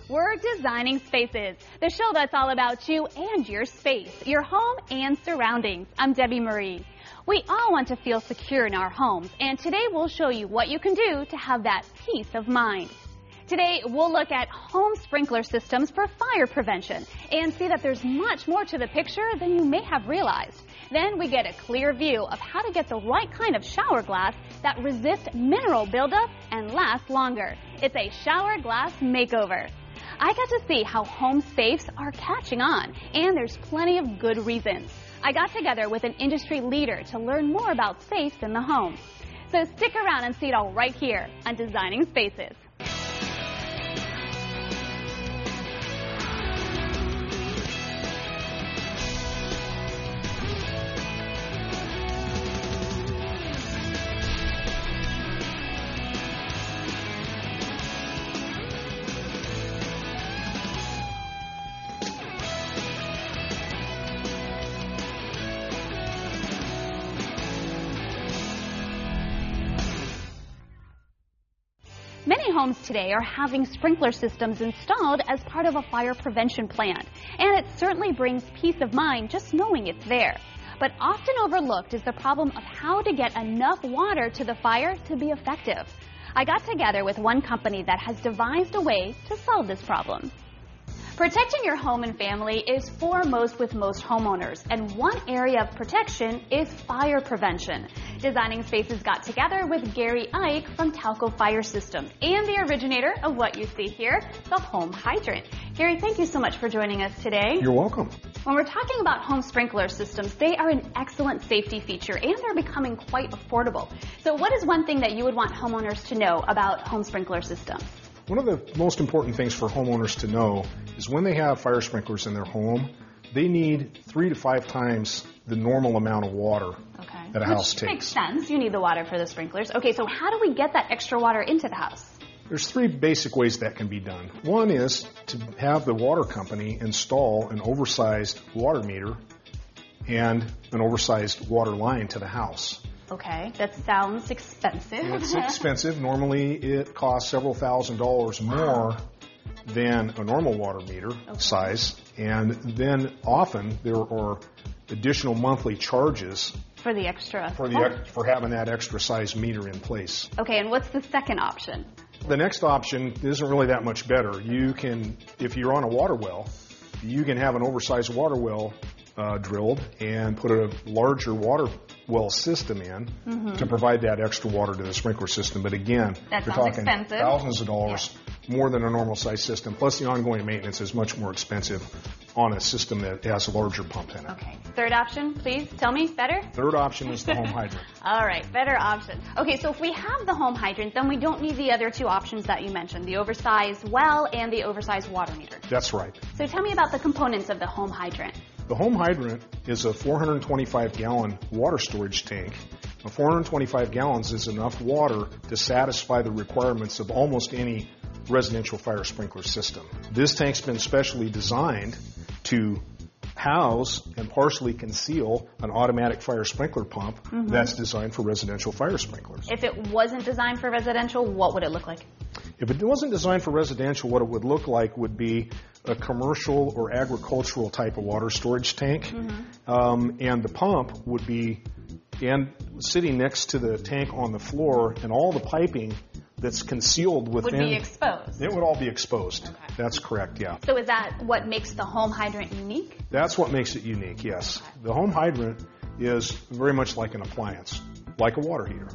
We're Designing Spaces, the show that's all about you and your space, your home and surroundings. I'm Debi Marie. We all want to feel secure in our homes, and today we'll show you what you can do to have that peace of mind. Today, we'll look at home sprinkler systems for fire prevention and see that there's much more to the picture than you may have realized. Then we get a clear view of how to get the right kind of shower glass that resists mineral buildup and lasts longer. It's a shower glass makeover. I got to see how home safes are catching on, and there's plenty of good reasons. I got together with an industry leader to learn more about safes in the home. So stick around and see it all right here on Designing Spaces. Many homes today are having sprinkler systems installed as part of a fire prevention plan, and it certainly brings peace of mind just knowing it's there. But often overlooked is the problem of how to get enough water to the fire to be effective. I got together with one company that has devised a way to solve this problem. Protecting your home and family is foremost with most homeowners, and one area of protection is fire prevention. Designing Spaces got together with Gary Ike from Talco Fire Systems and the originator of what you see here, the Home Hydrant. Gary, thank you so much for joining us today. You're welcome. When we're talking about home sprinkler systems, they are an excellent safety feature and they're becoming quite affordable. So what is one thing that you would want homeowners to know about home sprinkler systems? One of the most important things for homeowners to know is when they have fire sprinklers in their home, they need 3 to 5 times the normal amount of water that a house takes. Which makes sense. You need the water for the sprinklers. Okay, so how do we get that extra water into the house? There's 3 basic ways that can be done. One is to have the water company install an oversized water meter and an oversized water line to the house. Okay, that sounds expensive. It's expensive. Normally it costs several $1,000s more than a normal water meter size, and then often there are additional monthly charges for the extra for having that extra size meter in place. Okay, and what's the second option? The next option isn't really that much better. You can, if you're on a water well, you can have an oversized water well drilled and put a larger water well system in to provide that extra water to the sprinkler system. But again, that you're sounds talking expensive. Thousands of dollars more than a normal size system. Plus the ongoing maintenance is much more expensive on a system that has a larger pump in it. Okay. Third option, please tell me. Better? Third option is the home hydrant. All right, better option. Okay, so if we have the home hydrant, then we don't need the other 2 options that you mentioned, the oversized well and the oversized water meter. That's right. So tell me about the components of the home hydrant. The home hydrant is a 425-gallon water storage tank. 425 gallons is enough water to satisfy the requirements of almost any residential fire sprinkler system. This tank's been specially designed to house and partially conceal an automatic fire sprinkler pump that's designed for residential fire sprinklers. If it wasn't designed for residential, what would it look like? If it wasn't designed for residential, what it would look like would be a commercial or agricultural type of water storage tank, and the pump would be sitting next to the tank on the floor, and all the piping that's concealed within would be exposed. It would all be exposed. Okay. That's correct, yeah. So is that what makes the home hydrant unique? That's what makes it unique, yes. Okay. The home hydrant is very much like an appliance, like a water heater.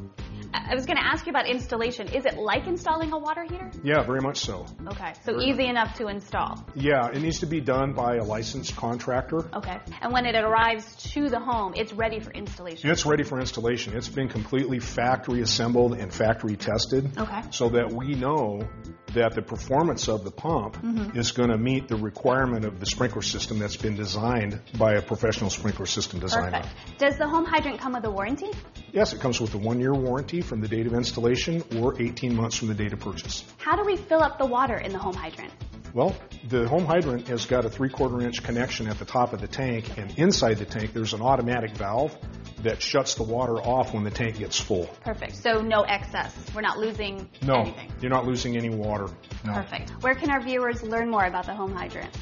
I was going to ask you about installation. Is it like installing a water heater? Yeah, very much so. Okay, so easy enough to install. Yeah, it needs to be done by a licensed contractor. Okay, and when it arrives to the home, it's ready for installation? It's ready for installation. It's been completely factory assembled and factory tested, so that we know that the performance of the pump is going to meet the requirement of the sprinkler system that's been designed by a professional sprinkler system designer. Perfect. Does the home hydrant come with a warranty? Yes, it comes with a 1-year warranty from the date of installation or 18 months from the date of purchase. How do we fill up the water in the home hydrant? Well, the home hydrant has got a 3/4 inch connection at the top of the tank, and inside the tank there's an automatic valve that shuts the water off when the tank gets full. Perfect. So no excess. We're not losing anything. No, you're not losing any water. No. Perfect. Where can our viewers learn more about the home hydrant?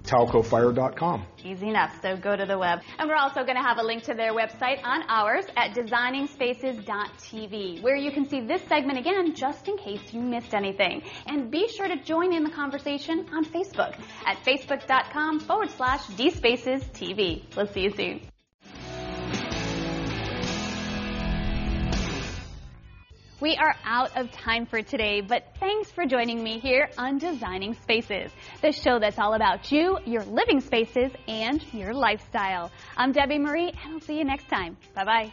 TalcoFire.com. Easy enough, so go to the web. And we're also going to have a link to their website on ours at designingspaces.tv, where you can see this segment again just in case you missed anything. And be sure to join in the conversation on Facebook at facebook.com/DSpacesTV. We'll see you soon. We are out of time for today, but thanks for joining me here on Designing Spaces, the show that's all about you, your living spaces, and your lifestyle. I'm Debi Marie, and I'll see you next time. Bye-bye.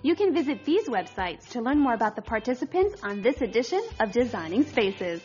You can visit these websites to learn more about the participants on this edition of Designing Spaces.